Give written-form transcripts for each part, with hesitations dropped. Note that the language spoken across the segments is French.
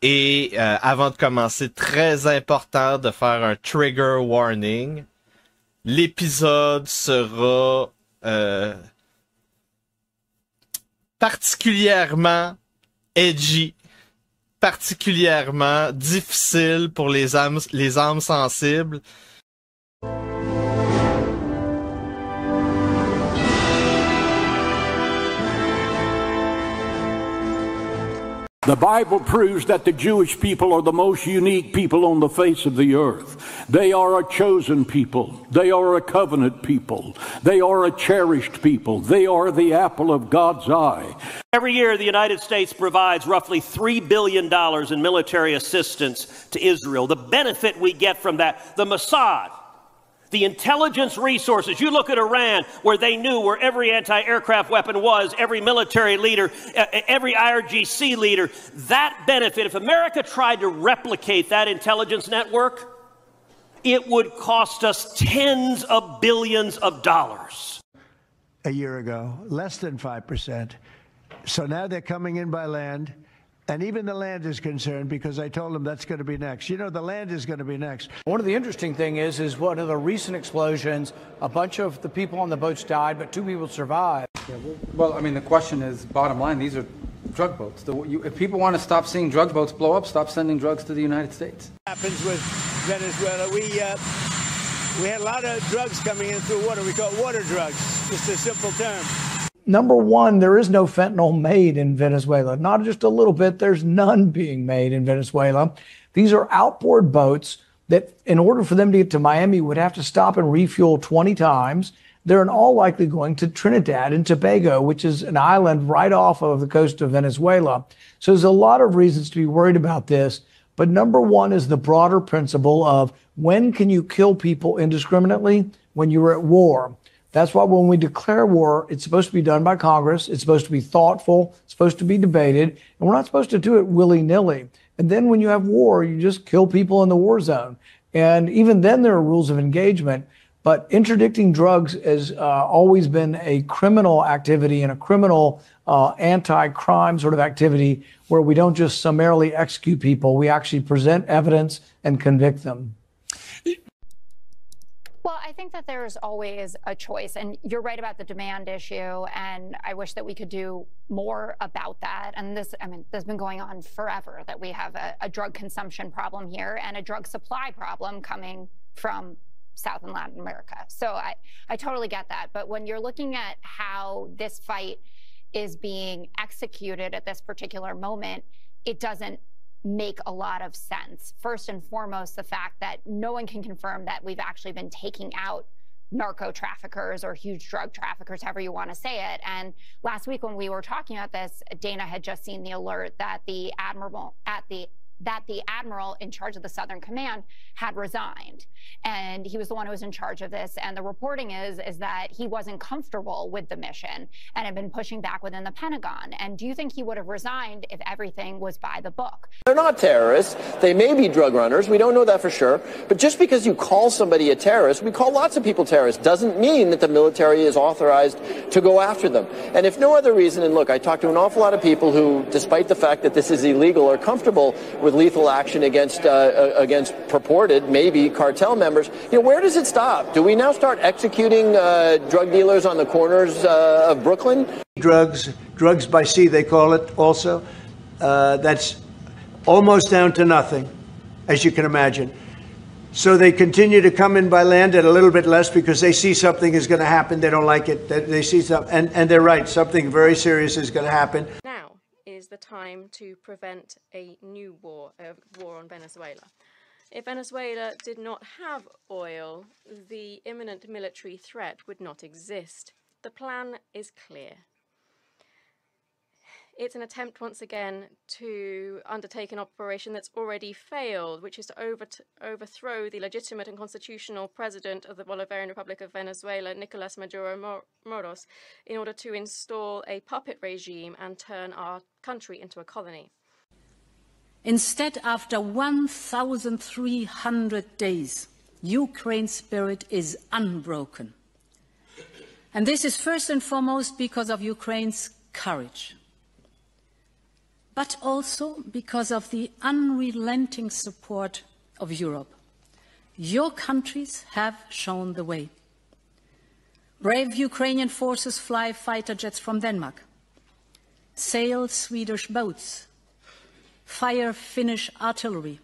Et avant de commencer, très important de faire un trigger warning. L'épisode sera particulièrement edgy, particulièrement difficile pour les âmes sensibles. The Bible proves that the Jewish people are the most unique people on the face of the earth. They are a chosen people. They are a covenant people. They are a cherished people. They are the apple of God's eye. Every year, the United States provides roughly $3 billion in military assistance to Israel. The benefit we get from that, the Mossad, the intelligence resources. You look at Iran, where they knew where every anti-aircraft weapon was, every military leader, every IRGC leader. That benefit, if America tried to replicate that intelligence network, it would cost us tens of billions of dollars. A year ago, less than 5%. So now they're coming in by land. And even the land is concerned because I told them that's going to be next. You know, the land is going to be next. One of the interesting things is one of the recent explosions, a bunch of the people on the boats died, but 2 people survived. Yeah, well, I mean, the question is, bottom line, these are drug boats. If people want to stop seeing drug boats blow up, stop sending drugs to the United States. Happens with Venezuela. We had a lot of drugs coming in through water. We call it water drugs, just a simple term. Number one, there is no fentanyl made in Venezuela. Not just a little bit, there's none being made in Venezuela. These are outboard boats that, in order for them to get to Miami, would have to stop and refuel 20 times. They're in all likely going to Trinidad and Tobago, which is an island right off of the coast of Venezuela. So there's a lot of reasons to be worried about this. But number one is the broader principle of when can you kill people indiscriminately? When you're at war. That's why when we declare war, it's supposed to be done by Congress. It's supposed to be thoughtful. It's supposed to be debated. And we're not supposed to do it willy-nilly. And then when you have war, you just kill people in the war zone. And even then there are rules of engagement. But interdicting drugs has always been a criminal activity and a criminal anti-crime sort of activity where we don't just summarily execute people. We actually present evidence and convict them. Well, I think that there's always a choice, and you're right about the demand issue, and I wish that we could do more about that. And this has been going on forever, that we have a drug consumption problem here and a drug supply problem coming from South and Latin America. So I totally get that. But when you're looking at how this fight is being executed at this particular moment, it doesn't make a lot of sense. First and foremost, the fact that no one can confirm that we've actually been taking out narco traffickers or huge drug traffickers, however you want to say it. And last week when we were talking about this, Dana had just seen the alert that the admiral in charge of the Southern Command had resigned. And he was the one who was in charge of this. And the reporting is that he wasn't comfortable with the mission and had been pushing back within the Pentagon. And do you think he would have resigned if everything was by the book? They're not terrorists. They may be drug runners. We don't know that for sure. But just because you call somebody a terrorist, we call lots of people terrorists, doesn't mean that the military is authorized to go after them. And if no other reason, and look, I talked to an awful lot of people who, despite the fact that this is illegal, are comfortable with lethal action against purported, maybe, cartel members. You know, where does it stop? Do we now start executing drug dealers on the corners of Brooklyn? Drugs by sea, they call it also. That's almost down to nothing, as you can imagine. So they continue to come in by land at a little bit less because they see something is going to happen. They don't like it. They see something, and they're right. Something very serious is going to happen. Now is the time to prevent a new war on Venezuela. If Venezuela did not have oil, the imminent military threat would not exist. The plan is clear. It's an attempt once again to undertake an operation that's already failed, which is to overthrow the legitimate and constitutional president of the Bolivarian Republic of Venezuela, Nicolas Maduro Moros, in order to install a puppet regime and turn our country into a colony. Instead, after 1,300 days, Ukraine's spirit is unbroken. And this is first and foremost because of Ukraine's courage. but also because of the unrelenting support of Europe. Your countries have shown the way. Brave Ukrainian forces fly fighter jets from Denmark, sail Swedish boats, fire Finnish artillery,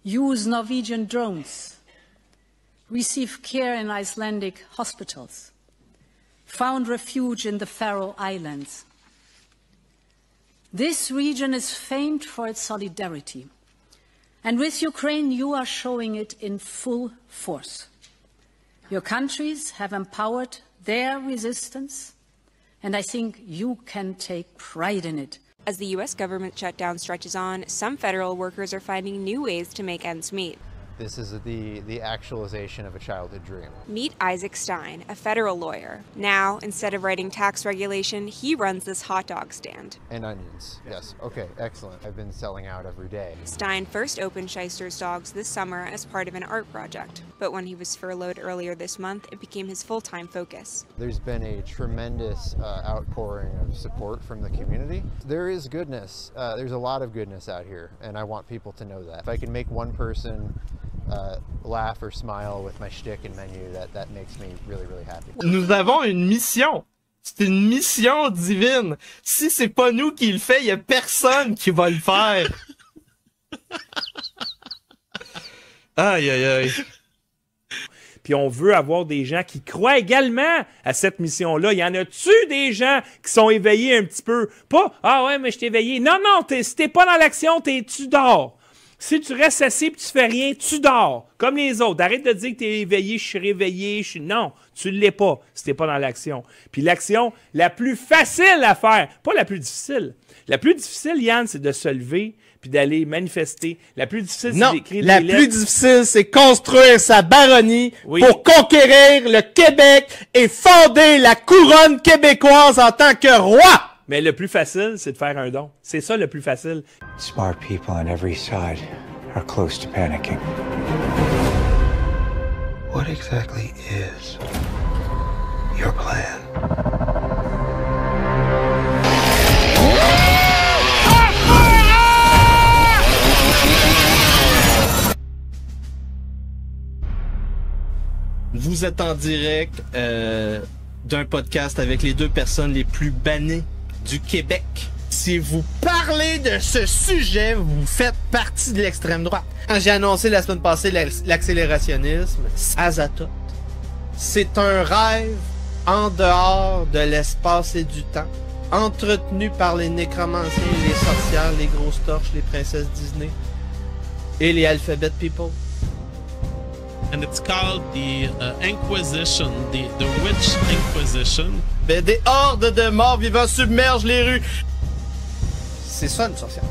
use Norwegian drones, receive care in Icelandic hospitals, found refuge in the Faroe Islands. This region is famed for its solidarity, and with Ukraine you are showing it in full force. Your countries have empowered their resistance, and I think you can take pride in it. As the U.S. government shutdown stretches on, some federal workers are finding new ways to make ends meet. This is the actualization of a childhood dream. Meet Isaac Stein, a federal lawyer. Now, instead of writing tax regulation, he runs this hot dog stand. And onions, yes. Okay, excellent. I've been selling out every day. Stein first opened Shyster's Dogs this summer as part of an art project. But when he was furloughed earlier this month, it became his full-time focus. There's been a tremendous outpouring of support from the community. There is goodness. There's a lot of goodness out here, and I want people to know that. If I can make one person laugh or smile with my shtick and menu, that makes me really, really happy. Nous avons une mission. C'est une mission divine. Si c'est pas nous qui le fait, il y a personne qui va le faire. Aïe, aïe, aïe. Puis on veut avoir des gens qui croient également à cette mission-là. Il y en a-tu des gens qui sont éveillés un petit peu? Pas « Ah ouais, mais je t'ai éveillé. » Non, non, si t'es pas dans l'action, tu dors. Si tu restes assis et tu fais rien, tu dors. Comme les autres. Arrête de dire que t'es éveillé, je suis réveillé. Non, tu ne l'es pas si t'es pas dans l'action. Puis l'action la plus facile à faire, pas la plus difficile. La plus difficile, Yann, c'est de se lever puis d'aller manifester. La plus difficile, c'est d'écrire des lettres. La plus difficile, c'est construire sa baronnie pour conquérir le Québec et fonder la couronne québécoise en tant que roi. Mais le plus facile, c'est de faire un don. C'est ça le plus facile. Smart people on every side are close to panicking. What exactly is your plan? Vous êtes en direct d'un podcast avec les deux personnes les plus bannées du Québec. Si vous parlez de ce sujet, vous faites partie de l'extrême droite. Quand j'ai annoncé la semaine passée l'accélérationnisme, Azatoth, c'est un rêve en dehors de l'espace et du temps, entretenu par les nécromanciens, les sorcières, les grosses torches, les princesses Disney et les Alphabet People. And it's called the Inquisition, the Witch Inquisition. Ben, des hordes de morts vivants submergent les rues. C'est ça une sorcière.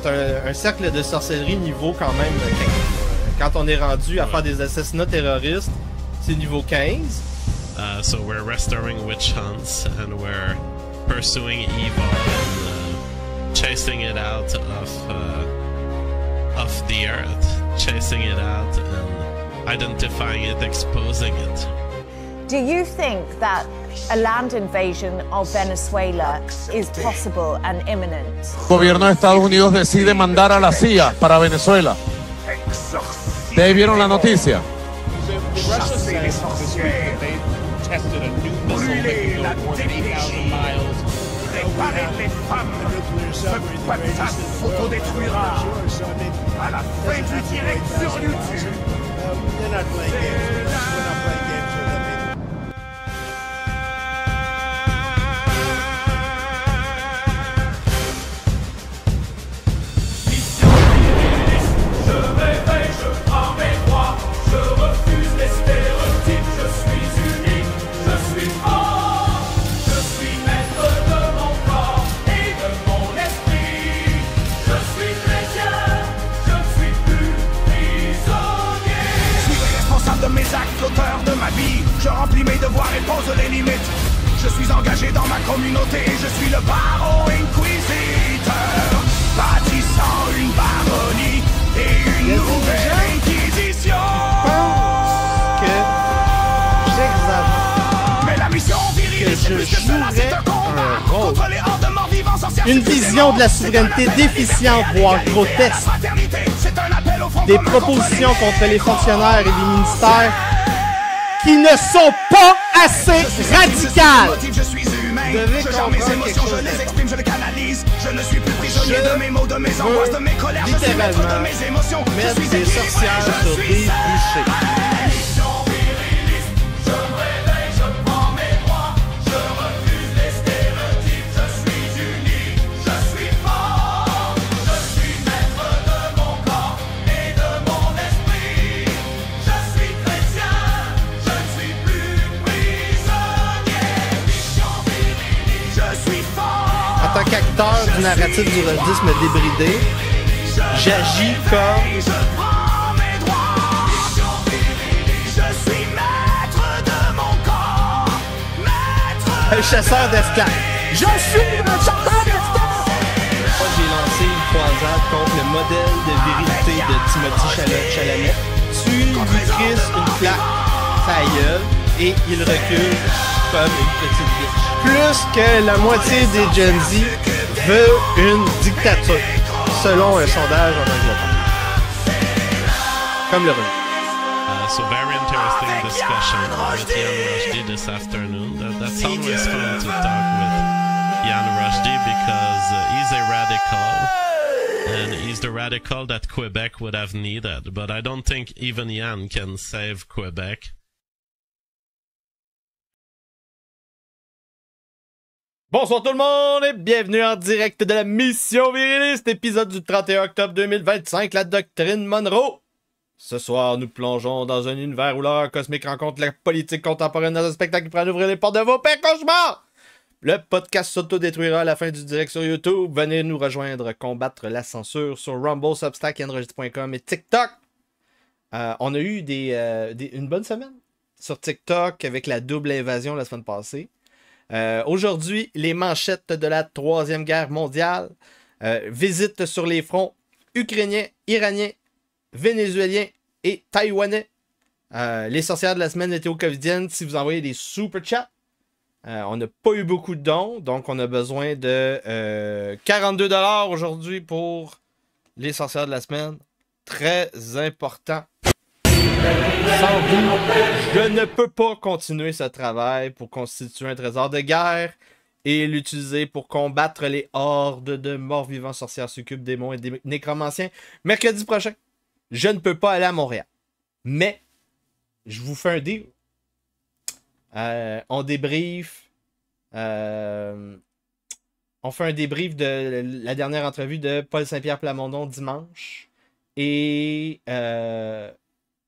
C'est un cercle de sorcellerie niveau quand même 15. Quand on est rendu à faire des assassinats terroristes, c'est niveau 15. So we're restoring witch hunts and we're pursuing evil and chasing it out of the earth, chasing it out and identifying it, exposing it. Do you think that a land invasion of Venezuela is possible and imminent? El gobierno de Estados Unidos decide mandar a la CIA para Venezuela. ¿De ahí vieron la noticia? De ma vie, je remplis mes devoirs et pose les limites. Je suis engagé dans ma communauté et je suis le baron inquisiteur, bâtissant une baronnie et une nouvelle inquisition. J'exagère. Mais la mission virile, c'est plus que cela, c'est un combat contre les hordes de morts vivants sans Une vision de la souveraineté déficiente, voire grotesque. Des propositions contre les fonctionnaires et les ministères qui ne sont pas assez radicales. Vous devez comprendre quelque chose. Je les exprime, je les canalise. Je ne suis plus prisonnier de mes mots, de mes angoisses, de mes colères. Je suis maître de mes émotions. Mettre des sorcières sur des bûchers. En tant qu'acteur du narratif du rodisme débridé, j'agis comme un chasseur d'esclaves. Je suis un chasseur d'esclaves! Moi, j'ai lancé une croisade contre le modèle de virilité de Timothée Chalamet. Tu lui crisses une claque, sa gueule, et il recule comme une petite bitch. Plus que la moitié des Gen Z veut une dictature, selon un sondage en Angleterre. Comme le revenu. So very interesting discussion with Jan Rushdie this afternoon. That's always fun to talk with Jan Rushdie because he's a radical, and he's the radical that Quebec would have needed. But I don't think even Jan can save Quebec. Bonsoir tout le monde et bienvenue en direct de la Mission Viriliste, épisode du 31 octobre 2025, la doctrine Monroe. Ce soir, nous plongeons dans un univers où l'horreur cosmique rencontre la politique contemporaine dans un spectacle qui prend à ouvrir les portes de vos pires cauchemars. Le podcast s'autodétruira à la fin du direct sur YouTube. Venez nous rejoindre, combattre la censure sur Rumble, Substack, yanrojdi.com et TikTok. On a eu une bonne semaine sur TikTok avec la double invasion la semaine passée. Aujourd'hui, les manchettes de la Troisième Guerre mondiale. Visite sur les fronts ukrainiens, iraniens, vénézuéliens et taïwanais. Les sorcières de la semaine météo-covidienne, si vous envoyez des super chats. On n'a pas eu beaucoup de dons, donc on a besoin de 42$ aujourd'hui pour les sorcières de la semaine. Très important. Sans vous, je ne peux pas continuer ce travail pour constituer un trésor de guerre et l'utiliser pour combattre les hordes de morts-vivants, sorcières, succubes, démons et nécromanciens. Mercredi prochain, je ne peux pas aller à Montréal. Mais, je vous fais un deal. On débriefe. On fait un débrief de la dernière entrevue de Paul Saint-Pierre Plamondon dimanche. Et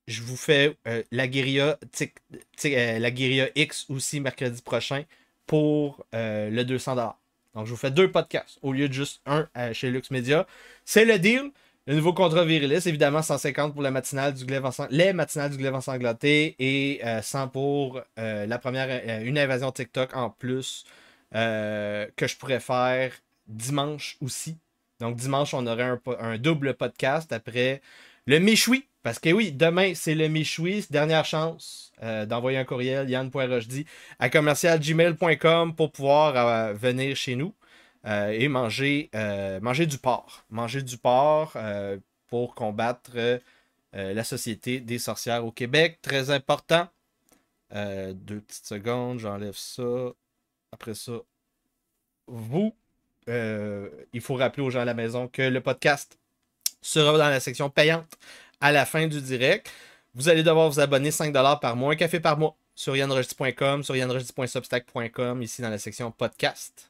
je vous fais la guérilla X aussi mercredi prochain pour le 200$. Donc, je vous fais 2 podcasts au lieu de juste un chez Lux Media. C'est le deal. Le nouveau contrat viriliste, évidemment, 150 pour la matinale du glaive les matinales du glaive ensanglanté et 100 pour la première, une invasion TikTok en plus que je pourrais faire dimanche aussi. Donc, dimanche, on aurait un double podcast après le méchoui. Parce que oui, demain, c'est le méchoui. Dernière chance d'envoyer un courriel, yann.rojdi, à commercialgmail.com pour pouvoir venir chez nous et manger du porc. Manger du porc pour combattre la Société des sorcières au Québec. Très important. 2 petites secondes, j'enlève ça. Après ça, il faut rappeler aux gens à la maison que le podcast sera dans la section payante à la fin du direct. Vous allez devoir vous abonner 5$ par mois, un café par mois sur yanrojdi.com, sur yanrojdi.substack.com, ici dans la section podcast.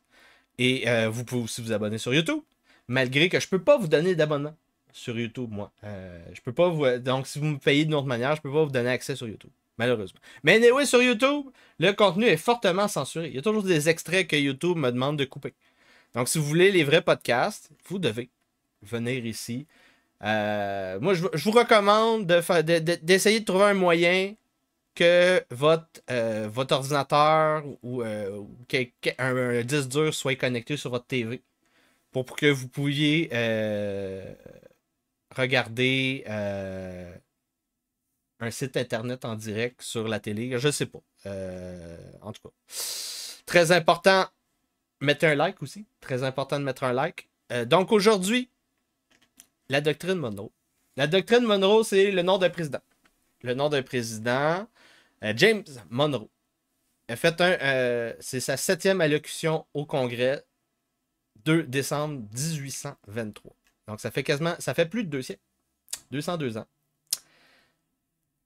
Et vous pouvez aussi vous abonner sur YouTube, malgré que je ne peux pas vous donner d'abonnement sur YouTube, moi. Je peux pas vous... Donc, si vous me payez d'une autre manière, je ne peux pas vous donner accès sur YouTube, malheureusement. Mais anyway, sur YouTube, le contenu est fortement censuré. Il y a toujours des extraits que YouTube me demande de couper. Donc, si vous voulez les vrais podcasts, vous devez venir ici. Moi, je vous recommande d'essayer de trouver un moyen que votre ordinateur ou un disque dur soit connecté sur votre TV pour que vous puissiez regarder un site internet en direct sur la télé. Je sais pas. En tout cas, très important. mettez un like aussi. Très important de mettre un like. Donc aujourd'hui, la doctrine Monroe. La doctrine Monroe, c'est le nom d'un président. Le nom d'un président, James Monroe. A fait c'est sa 7e allocution au Congrès, 2 décembre 1823. Donc ça fait plus de 2 siècles. 202 ans.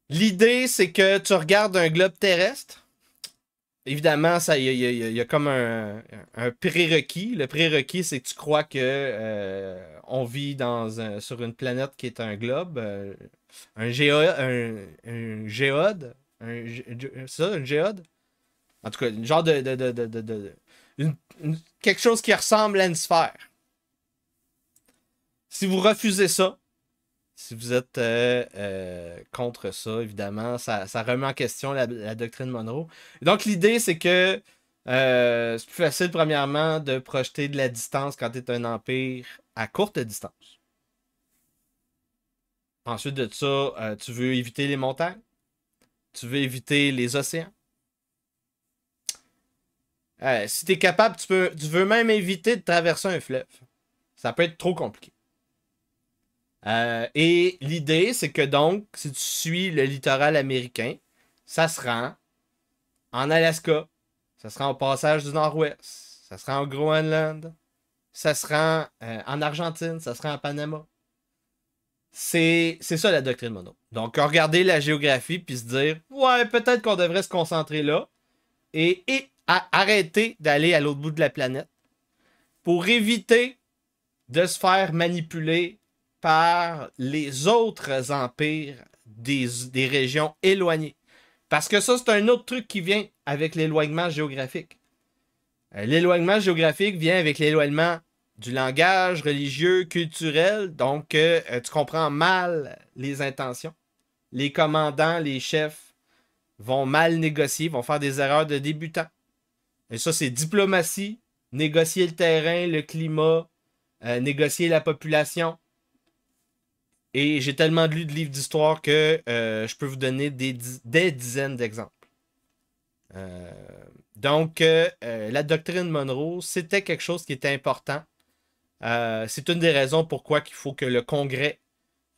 L'idée, c'est que tu regardes un globe terrestre. Évidemment, il y a comme un prérequis. Le prérequis, c'est que tu crois que on vit sur une planète qui est un globe, un géode. C'est ça, un géode? En tout cas, une genre quelque chose qui ressemble à une sphère. Si vous refusez ça, si vous êtes contre ça, évidemment, ça remet en question la doctrine Monroe. Donc, l'idée, c'est que c'est plus facile, premièrement, de projeter de la distance quand tu es un empire à courte distance. Ensuite de ça, tu veux éviter les montagnes. Tu veux éviter les océans. Si tu es capable, tu veux même éviter de traverser un fleuve. Ça peut être trop compliqué. Et l'idée, c'est que donc, si tu suis le littoral américain, ça se rend en Alaska, ça se rend au passage du Nord-Ouest, ça se rend au Groenland, ça se rend en Argentine, ça se rend en Panama. C'est ça la doctrine Monroe. Donc, regarder la géographie puis se dire, ouais, peut-être qu'on devrait se concentrer là et arrêter d'aller à l'autre bout de la planète pour éviter de se faire manipuler par les autres empires des régions éloignées. Parce que ça, c'est un autre truc qui vient avec l'éloignement géographique. L'éloignement géographique vient avec l'éloignement du langage religieux, culturel. Donc, tu comprends mal les intentions. Les commandants, les chefs vont mal négocier, vont faire des erreurs de débutants. Et ça, c'est diplomatie, négocier le terrain, le climat, négocier la population. Et j'ai tellement lu de livres d'histoire que je peux vous donner des dizaines d'exemples. Donc, la doctrine Monroe, c'était quelque chose qui était important. C'est une des raisons pourquoi il faut que le Congrès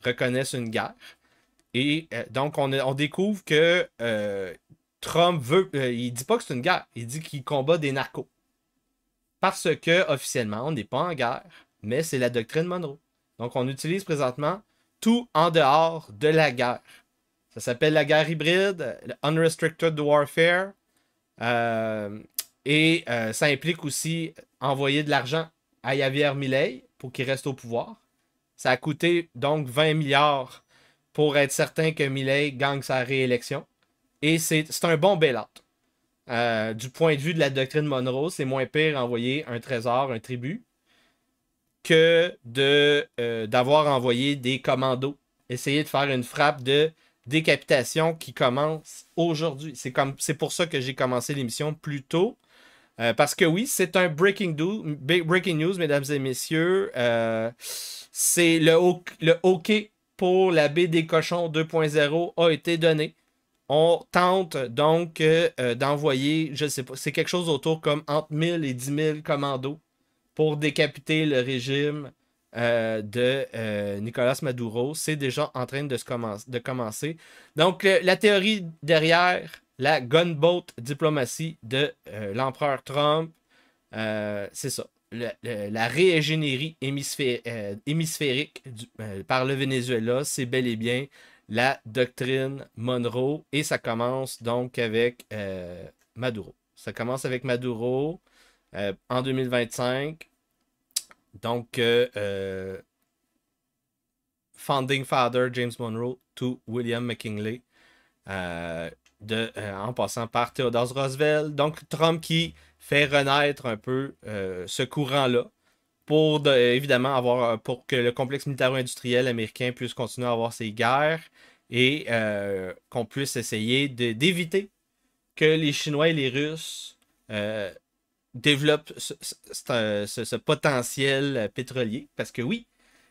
reconnaisse une guerre. Et donc, on découvre que Trump veut... il dit pas que c'est une guerre. Il dit qu'il combat des narcos. Parce que, officiellement, on n'est pas en guerre. Mais c'est la doctrine Monroe. Donc, on utilise présentement tout en dehors de la guerre. Ça s'appelle la guerre hybride, le Unrestricted Warfare. Et ça implique aussi envoyer de l'argent à Javier Milei pour qu'il reste au pouvoir. Ça a coûté donc 20 milliards pour être certain que Milei gagne sa réélection. Et c'est un bon bail-out. Du point de vue de la doctrine Monroe, c'est moins pire envoyer un trésor, un tribut, que d'avoir envoyé des commandos. Essayer de faire une frappe de décapitation qui commence aujourd'hui. C'est pour ça que j'ai commencé l'émission plus tôt. Parce que oui, c'est un breaking news, mesdames et messieurs. C'est le OK pour la baie des cochons 2.0 a été donné. On tente donc d'envoyer, je ne sais pas, c'est quelque chose autour comme entre 1000 et 10 000 commandos pour décapiter le régime de Nicolas Maduro. C'est déjà en train de commencer. Donc, la théorie derrière la gunboat diplomatie de l'empereur Trump, c'est ça. La réingénierie hémisphérique par le Venezuela, c'est bel et bien la doctrine Monroe. Et ça commence donc avec Maduro. Ça commence avec Maduro en 2025. Donc, Founding Father James Monroe to William McKinley. En passant par Theodore Roosevelt. Donc, Trump qui fait renaître un peu ce courant-là pour évidemment pour que le complexe militaro-industriel américain puisse continuer à avoir ses guerres et qu'on puisse essayer d'éviter que les Chinois et les Russes développent ce potentiel pétrolier. Parce que oui,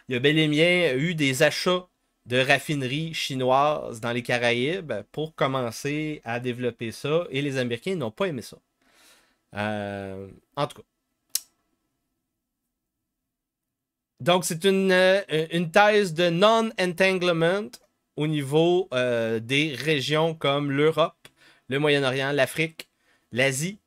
il y a bel et bien eu des achats de raffineries chinoises dans les Caraïbes pour commencer à développer ça. Et les Américains n'ont pas aimé ça. En tout cas, Donc, c'est une thèse de non-entanglement au niveau des régions comme l'Europe, le Moyen-Orient, l'Afrique, l'Asie,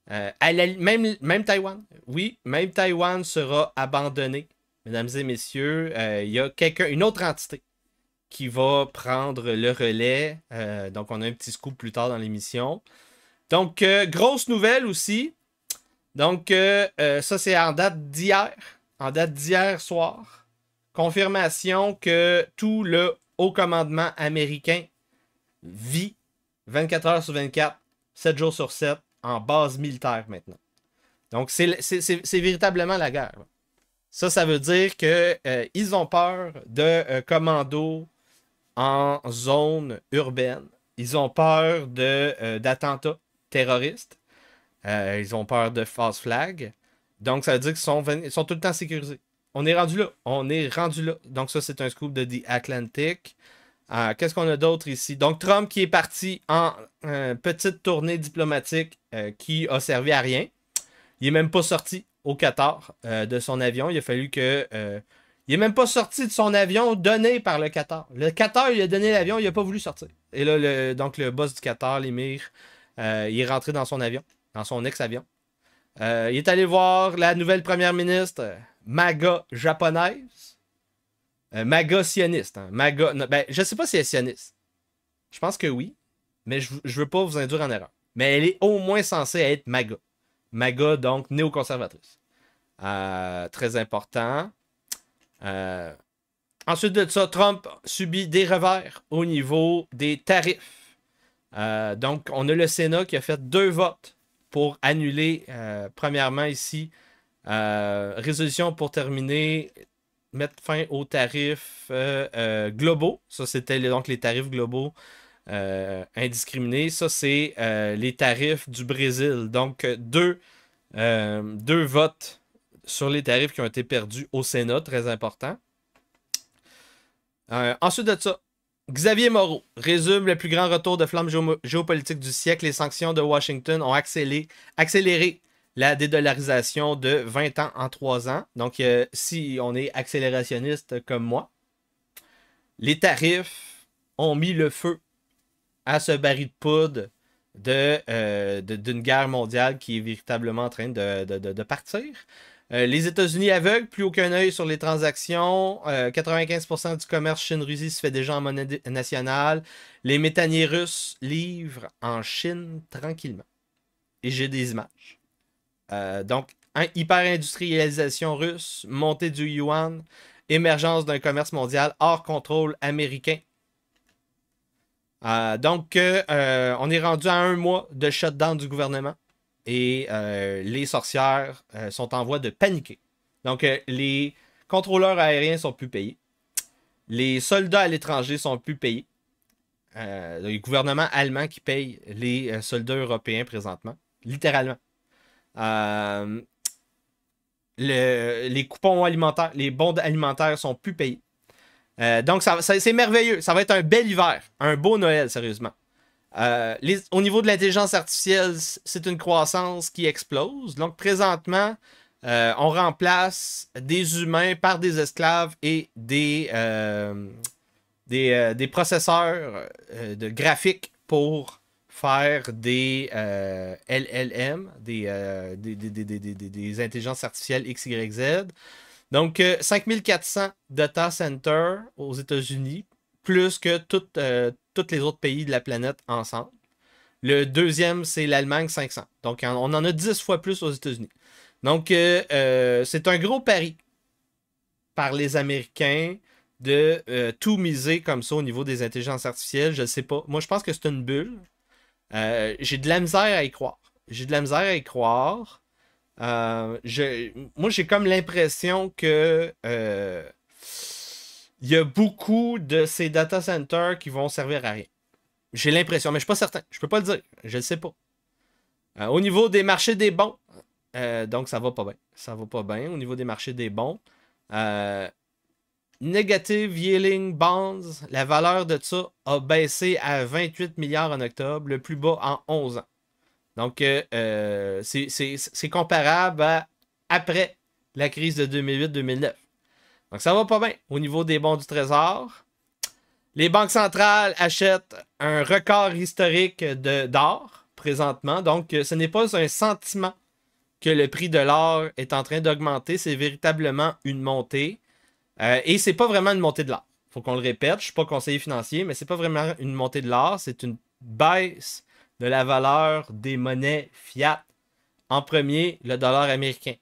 même Taïwan. Oui, même Taïwan sera abandonné, mesdames et messieurs. Il y a une autre entité qui va prendre le relais. Donc, on a un petit scoop plus tard dans l'émission. Donc, grosse nouvelle aussi. Donc, ça, c'est en date d'hier. En date d'hier soir. Confirmation que tout le haut commandement américain vit 24 heures sur 24, 7 jours sur 7, en base militaire maintenant. Donc, c'est véritablement la guerre. Ça veut dire qu'ils ont peur de commandos en zone urbaine. Ils ont peur d'attentats terroristes. Ils ont peur de false flag. Donc, ça veut dire qu'ils sont tout le temps sécurisés. On est rendu là. On est rendu là. Donc, ça, c'est un scoop de The Atlantic. Qu'est-ce qu'on a d'autre ici? Donc, Trump qui est parti en petite tournée diplomatique qui a servi à rien. Il n'est même pas sorti au Qatar de son avion. Il a fallu que... il n'est même pas sorti de son avion donné par le Qatar. Le Qatar, il a donné l'avion, il n'a pas voulu sortir. Et là, donc, le boss du Qatar, l'émir, il est rentré dans son avion, dans son ex-avion. Il est allé voir la nouvelle première ministre, MAGA japonaise. MAGA sioniste. Hein. MAGA, non, ben, je ne sais pas si elle est sioniste. Je pense que oui, mais je ne veux pas vous induire en erreur. Mais elle est au moins censée être MAGA. MAGA, donc néoconservatrice. Très important. Ensuite de ça, Trump subit des revers au niveau des tarifs. Donc, on a le Sénat qui a fait 2 votes pour annuler, premièrement ici, résolution pour terminer, mettre fin aux tarifs globaux. Ça, c'était donc les tarifs globaux indiscriminés. Ça, c'est les tarifs du Brésil. Donc, deux votes sur les tarifs qui ont été perdus au Sénat, très important. Ensuite de ça, Xavier Moreau résume le plus grand retour de flamme géopolitique du siècle. Les sanctions de Washington ont accéléré la dédollarisation de 20 ans en 3 ans. Donc, si on est accélérationniste comme moi, les tarifs ont mis le feu à ce baril de poudre d'une guerre mondiale qui est véritablement en train de partir. Les États-Unis aveugles, plus aucun œil sur les transactions. 95% du commerce Chine-Russie se fait déjà en monnaie nationale. Les méthaniers russes livrent en Chine tranquillement. Et j'ai des images. Donc, hyper-industrialisation russe, montée du yuan, émergence d'un commerce mondial hors contrôle américain. Donc, on est rendu à 1 mois de shutdown du gouvernement. Et les sorcières sont en voie de paniquer. Donc, les contrôleurs aériens sont plus payés. Les soldats à l'étranger sont plus payés. Le gouvernement allemand qui paye les soldats européens présentement. Littéralement. Les coupons alimentaires, les bons alimentaires sont plus payés. Donc, c'est merveilleux. Ça va être un bel hiver. Un beau Noël, sérieusement. Au niveau de l'intelligence artificielle, c'est une croissance qui explose. Donc, présentement, on remplace des humains par des esclaves et des processeurs de graphiques pour faire des LLM, des intelligences artificielles XYZ. Donc, 5400 data centers aux États-Unis, plus que tous les autres pays de la planète ensemble. Le deuxième, c'est l'Allemagne, 500. Donc, on en a 10 fois plus aux États-Unis. Donc, c'est un gros pari par les Américains de tout miser comme ça au niveau des intelligences artificielles. Je ne sais pas. Moi, je pense que c'est une bulle. J'ai de la misère à y croire. Moi, j'ai comme l'impression que il y a beaucoup de ces data centers qui vont servir à rien. J'ai l'impression, mais je ne suis pas certain. Je ne peux pas le dire. Je ne sais pas. Au niveau des marchés des bons, donc ça va pas bien. Ça va pas bien au niveau des marchés des bons. Negative Yielding Bonds, la valeur de ça a baissé à 28 milliards en octobre, le plus bas en 11 ans. Donc, c'est comparable à après la crise de 2008-2009. Donc ça va pas bien au niveau des bons du Trésor. Les banques centrales achètent un record historique d'or présentement. Donc ce n'est pas un sentiment que le prix de l'or est en train d'augmenter. C'est véritablement une montée. Et c'est pas vraiment une montée de l'or. Il faut qu'on le répète. Je ne suis pas conseiller financier, mais c'est pas vraiment une montée de l'or. C'est une baisse de la valeur des monnaies fiat. En premier, le dollar américain.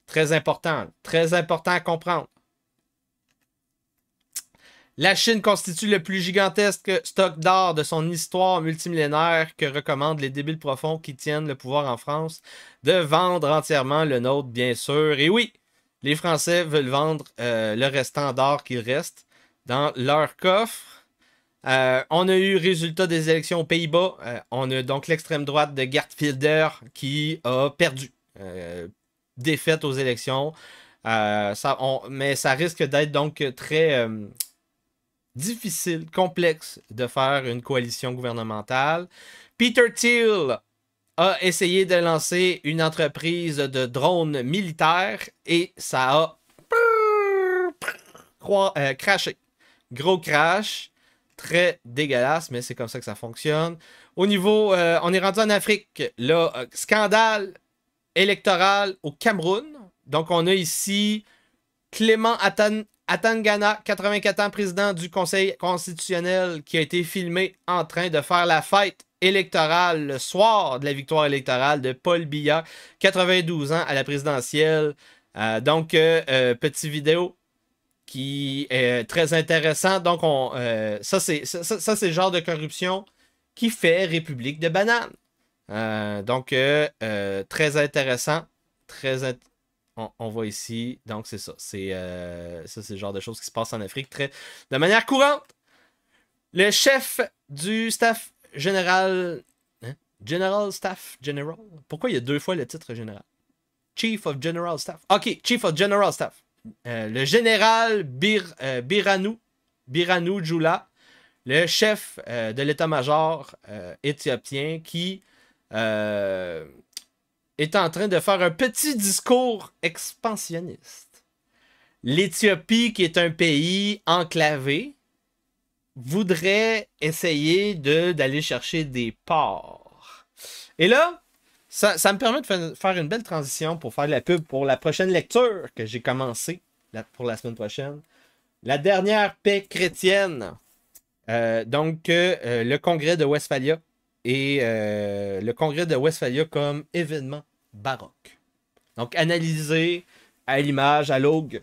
Très important à comprendre. La Chine constitue le plus gigantesque stock d'or de son histoire multimillénaire que recommandent les débiles profonds qui tiennent le pouvoir en France de vendre entièrement le nôtre, bien sûr. Et oui, les Français veulent vendre le restant d'or qu'il reste dans leur coffre. On a eu résultat des élections aux Pays-Bas. On a donc l'extrême droite de Geert Wilders qui a perdu. Défaite aux élections. Mais ça risque d'être donc très difficile, complexe de faire une coalition gouvernementale. Peter Thiel a essayé de lancer une entreprise de drones militaires et ça a crashé. Gros crash. Très dégueulasse, mais c'est comme ça que ça fonctionne. Au niveau, on est rendu en Afrique. Là, scandale électoral au Cameroun. Donc, on a ici Clément Atangana, 84 ans, président du Conseil constitutionnel, qui a été filmé en train de faire la fête électorale le soir de la victoire électorale de Paul Biya, 92 ans, à la présidentielle. Donc, petite vidéo qui est très intéressant. Donc, ça, c'est le genre de corruption qui fait République de banane. Donc, très intéressant. On voit ici. Donc, c'est ça. C'est le genre de choses qui se passent en Afrique de manière courante. Le chef du staff général... General Staff General? Pourquoi il y a 2 fois le titre général? Chief of General Staff. OK, Chief of General Staff. Le général Birhanu Jula, le chef de l'état-major éthiopien qui est en train de faire un petit discours expansionniste. L'Éthiopie, qui est un pays enclavé, voudrait essayer d'aller chercher des ports. Et là, ça me permet de faire une belle transition pour faire de la pub pour la prochaine lecture que j'ai commencée pour la semaine prochaine. La dernière paix chrétienne. Donc, le congrès de Westphalia et le congrès de Westphalia comme événement baroque. Donc, analysé à l'image, à l'aube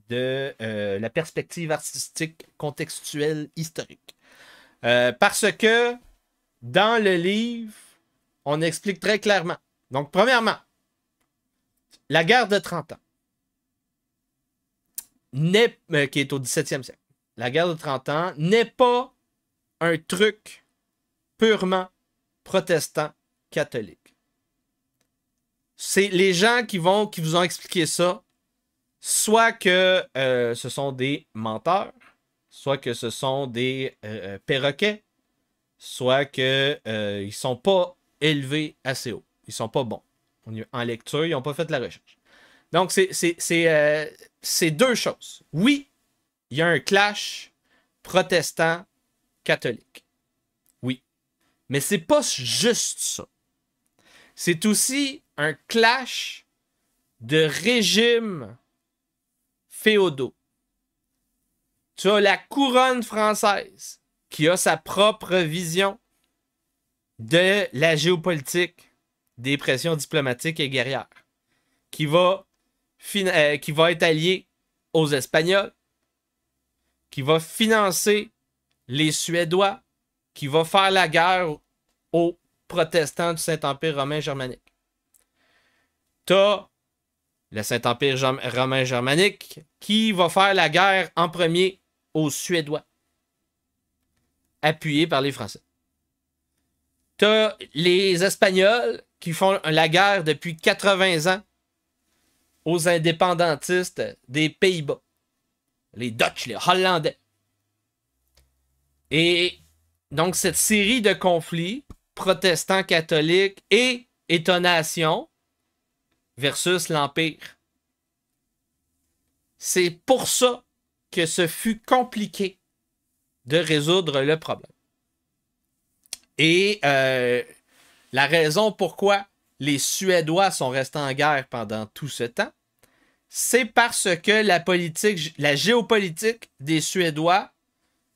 de la perspective artistique, contextuelle, historique. Parce que dans le livre, on explique très clairement. Donc, premièrement, la guerre de 30 ans, qui est au 17e siècle, la guerre de 30 ans n'est pas un truc purement protestant catholique. C'est les gens qui vous ont expliqué ça, soit que ce sont des menteurs, soit que ce sont des perroquets, soit qu'ils ne sont pas élevés assez haut. Ils ne sont pas bons. En lecture, ils n'ont pas fait la recherche. Donc, c'est 2 choses. Oui, il y a un clash protestant-catholique. Oui. Mais c'est pas juste ça. C'est aussi un clash de régimes féodaux. Tu as la couronne française qui a sa propre vision de la géopolitique, des pressions diplomatiques et guerrières, qui va être alliée aux Espagnols, qui va financer les Suédois, qui va faire la guerre aux protestants du Saint-Empire romain germanique. Tu as le Saint-Empire romain germanique qui va faire la guerre en premier aux Suédois, appuyé par les Français. Tu as les Espagnols qui font la guerre depuis 80 ans aux indépendantistes des Pays-Bas. Les Dutch, les Hollandais. Et donc, cette série de conflits protestants, catholiques et États-nations versus l'Empire. C'est pour ça que ce fut compliqué de résoudre le problème. Et la raison pourquoi les Suédois sont restés en guerre pendant tout ce temps, c'est parce que la géopolitique des Suédois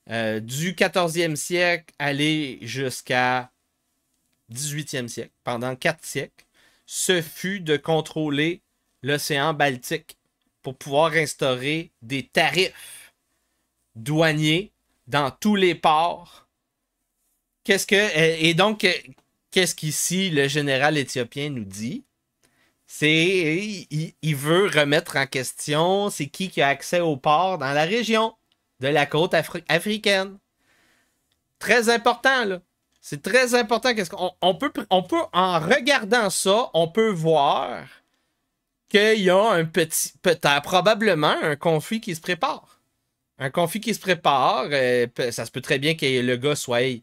du 14e siècle aller jusqu'à 18e siècle, pendant 4 siècles, ce fut de contrôler l'océan Baltique pour pouvoir instaurer des tarifs douaniers dans tous les ports. Et donc, qu'est-ce qu'ici le général éthiopien nous dit? C'est il veut remettre en question c'est qui a accès aux ports dans la région de la côte africaine. Très important, là. C'est très important. On peut, en regardant ça, on peut voir qu'il y a peut-être probablement un conflit qui se prépare. Un conflit qui se prépare. Ça se peut très bien que le gars soit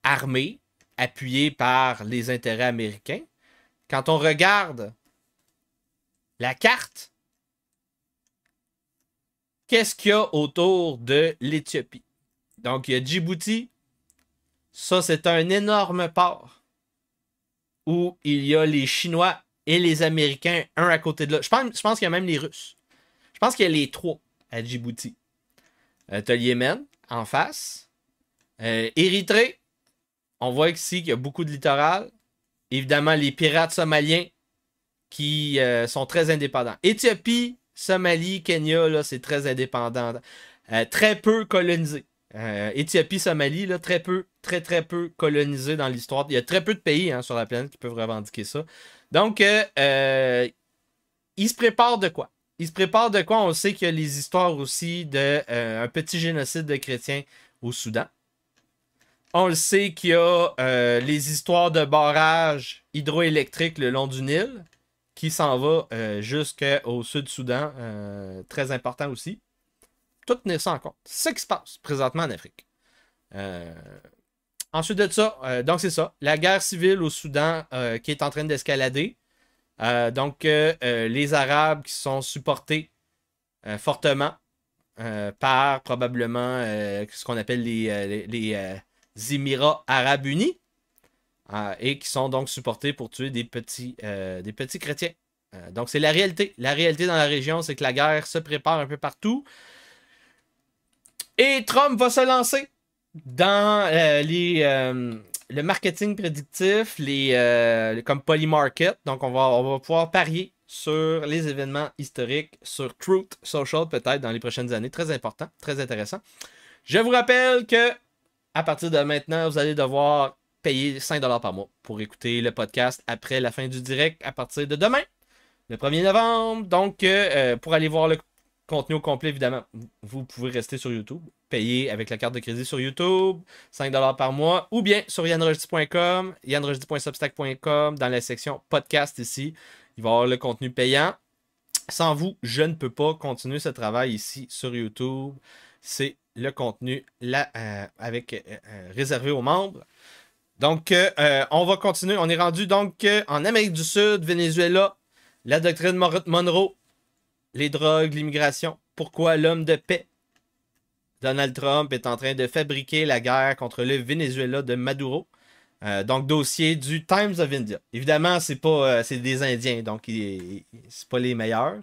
armé, appuyé par les intérêts américains. Quand on regarde la carte, qu'est-ce qu'il y a autour de l'Éthiopie? Donc, il y a Djibouti. Ça, c'est un énorme port où il y a les Chinois et les Américains, un à côté de l'autre. Je pense qu'il y a même les Russes. Je pense qu'il y a les 3 à Djibouti. Tu as le Yémen en face. Érythrée. On voit ici qu'il y a beaucoup de littoral. Évidemment, les pirates somaliens qui sont très indépendants. Éthiopie, Somalie, Kenya, là, c'est très indépendant. Très peu colonisé. Éthiopie, Somalie, là, très peu colonisé dans l'histoire. Il y a très peu de pays sur la planète qui peuvent revendiquer ça. Donc, il se prépare de quoi? Il se prépare de quoi? On sait qu'il y a les histoires aussi d'un petit génocide de chrétiens au Soudan. On le sait qu'il y a les histoires de barrages hydroélectriques le long du Nil qui s'en va jusqu'au Sud-Soudan. Très important aussi. Tout tenir ça en compte. C'est ce qui se passe présentement en Afrique. Ensuite de ça, donc c'est ça. La guerre civile au Soudan qui est en train d'escalader. Donc, les Arabes qui sont supportés fortement par probablement ce qu'on appelle les Émirats Arabes Unis et qui sont donc supportés pour tuer des petits chrétiens. Donc, c'est la réalité. La réalité dans la région, c'est que la guerre se prépare un peu partout. Et Trump va se lancer dans le marketing prédictif, comme Polymarket. Donc, on va pouvoir parier sur les événements historiques, sur Truth Social peut-être dans les prochaines années. Très important, très intéressant. Je vous rappelle que à partir de maintenant, vous allez devoir payer 5$ par mois pour écouter le podcast après la fin du direct à partir de demain, le 1er novembre. Donc, pour aller voir le contenu au complet, évidemment, vous pouvez rester sur YouTube, payer avec la carte de crédit sur YouTube, 5$ par mois, ou bien sur yanrojdi.com, yanrojdi.substack.com, dans la section podcast ici. Il va y avoir le contenu payant. Sans vous, je ne peux pas continuer ce travail ici sur YouTube. C'est le contenu là, réservé aux membres. Donc, on va continuer. On est rendu donc en Amérique du Sud, Venezuela, la doctrine Monroe, les drogues, l'immigration. Pourquoi l'homme de paix, Donald Trump, est en train de fabriquer la guerre contre le Venezuela de Maduro. Donc, dossier du Times of India. Évidemment, c'est des Indiens, donc c'est pas les meilleurs.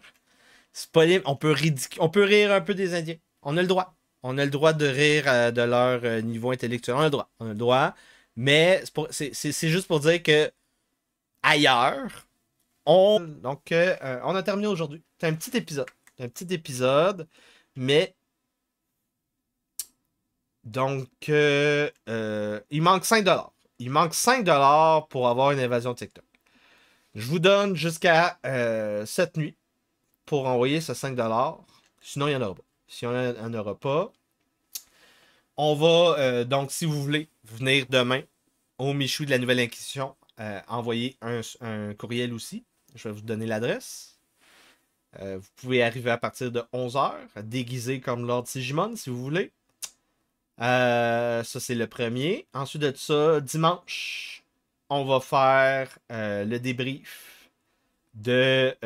On peut rire un peu des Indiens. On a le droit. On a le droit de rire de leur niveau intellectuel. On a le droit. Mais c'est juste pour dire que ailleurs, donc, on a terminé aujourd'hui. C'est un petit épisode. Mais donc, il manque 5$. Il manque 5$ pour avoir une invasion TikTok. Je vous donne jusqu'à cette nuit pour envoyer ce 5$. Sinon, il n'y en aura pas. Si on n'en aura pas, on va, donc, si vous voulez, venir demain au Michou de la Nouvelle Inquisition, envoyer un courriel aussi. Je vais vous donner l'adresse. Vous pouvez arriver à partir de 11h, déguisé comme Lord Sigimon, si vous voulez. Ça, c'est le premier. Ensuite de ça, dimanche, on va faire le débrief de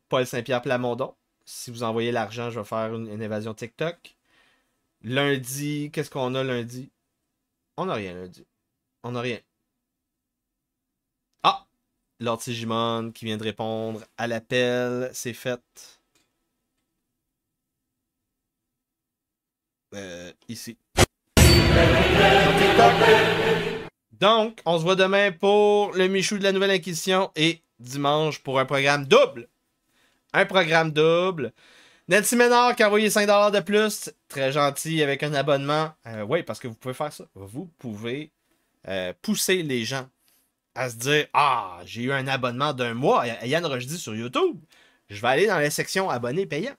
Paul Saint-Pierre Plamondon. Si vous envoyez l'argent, je vais faire une évasion TikTok. Lundi, qu'est-ce qu'on a lundi? On n'a rien lundi. On n'a rien. Ah! Lord Sigimon qui vient de répondre à l'appel. C'est fait. Ici. Donc, on se voit demain pour le Michou de la Nouvelle Inquisition et dimanche pour un programme double. Un programme double. Nancy Ménard qui a envoyé 5$ de plus. Très gentil avec un abonnement. Oui, parce que vous pouvez faire ça. Vous pouvez pousser les gens à se dire « Ah, j'ai eu un abonnement d'un mois à Yann Rochdy sur YouTube. Je vais aller dans la section abonnés payants.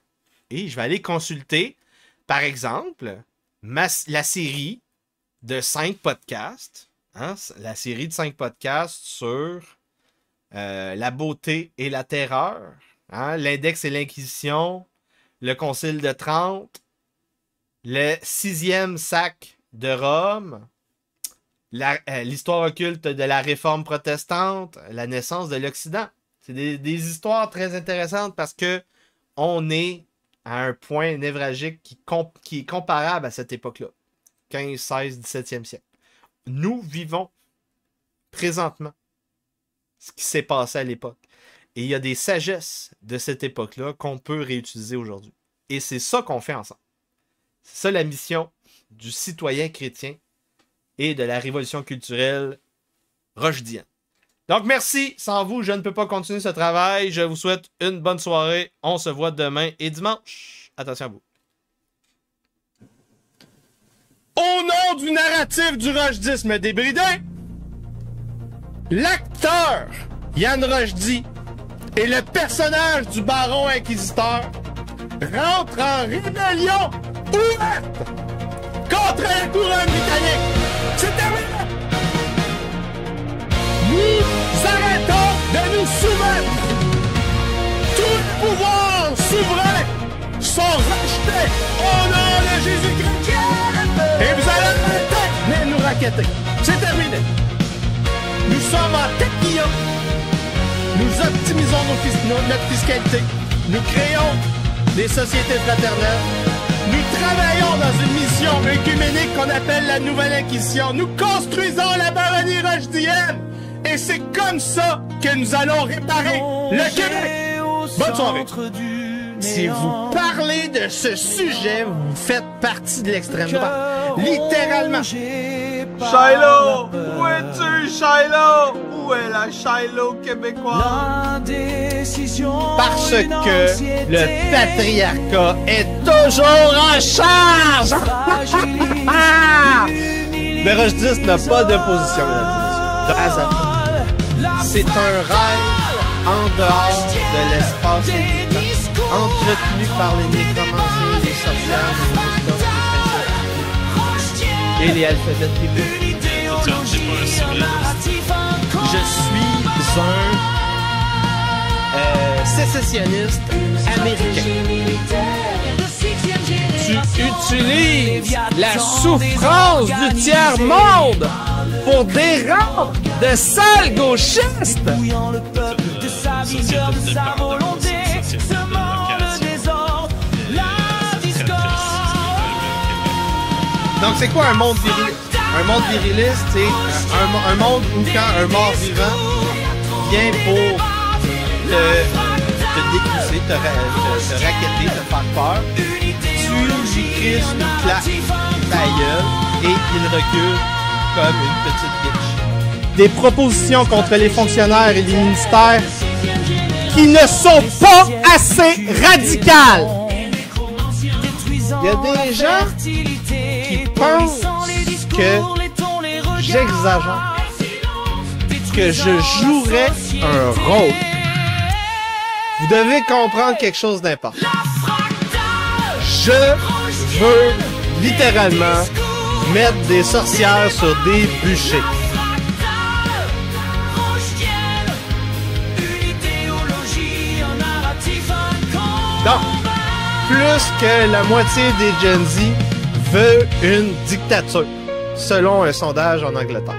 Et je vais aller consulter, par exemple, la série de 5 podcasts. Hein, la série de 5 podcasts sur la beauté et la terreur. Hein, l'index et l'inquisition. Le Concile de Trente, le 6e sac de Rome, l'histoire occulte de la Réforme protestante, la naissance de l'Occident. C'est des histoires très intéressantes parce que on est à un point névralgique qui est comparable à cette époque-là. 15, 16, 17e siècle. Nous vivons présentement ce qui s'est passé à l'époque. Et il y a des sagesses de cette époque-là qu'on peut réutiliser aujourd'hui. Et c'est ça qu'on fait ensemble. C'est ça la mission du citoyen chrétien et de la révolution culturelle rochdienne. Donc merci, sans vous, je ne peux pas continuer ce travail. Je vous souhaite une bonne soirée. On se voit demain et dimanche. Attention à vous. Au nom du narratif du rochdisme débridé, l'acteur Yann Rochdy et le personnage du baron inquisiteur rentrent en rébellion ouverte contre la couronne britannique. C'est terminé! Nous arrêtons de nous soumettre. Tous les pouvoirs souverains sont rachetés au nom de Jésus-Christ. Et vous allez arrêter de nous raqueter. C'est terminé. Nous sommes en taquillon. Nous optimisons notre fiscalité. Nous créons des sociétés fraternelles. Nous travaillons dans une mission œcuménique qu'on appelle la Nouvelle Inquisition. Nous construisons la baronnie rochdienne. Et c'est comme ça que nous allons réparer le Québec. Bonne soirée. Si vous parlez de ce sujet, vous faites partie de l'extrême droite. Littéralement. Shiloh! Où es-tu, Shiloh? Où est la Shiloh québécoise? Parce que le patriarcat est toujours en charge! Le rochdisme n'a pas de position, c'est un rêve en dehors de l'espace entretenu par les nécromanciens, les sorcières, les et les alphabets tribaux. Je suis un sécessionniste américain. Tu utilises la souffrance du tiers-monde pour des rangs de sales gauchistes. Donc c'est quoi un monde viriliste? Un monde viriliste, c'est un monde où quand un mort vivant vient pour te décousser, te raqueter, te faire peur, tu lui crisses une claque ta gueule et il recule comme une petite bitch. Des propositions contre les fonctionnaires et les ministères qui ne sont pas assez radicales. Il y a des gens qui pensent que j'exagère, que je jouerais un rôle. Vous devez comprendre quelque chose d'important. Je veux littéralement mettre des sorcières sur des bûchers. Donc, plus que la moitié des Gen Z veut une dictature, selon un sondage en Angleterre.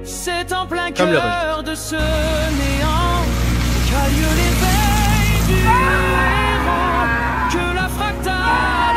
C'est en plein Comme le cœur de ce néant qu'a lieu l'éveil du héros. Canada!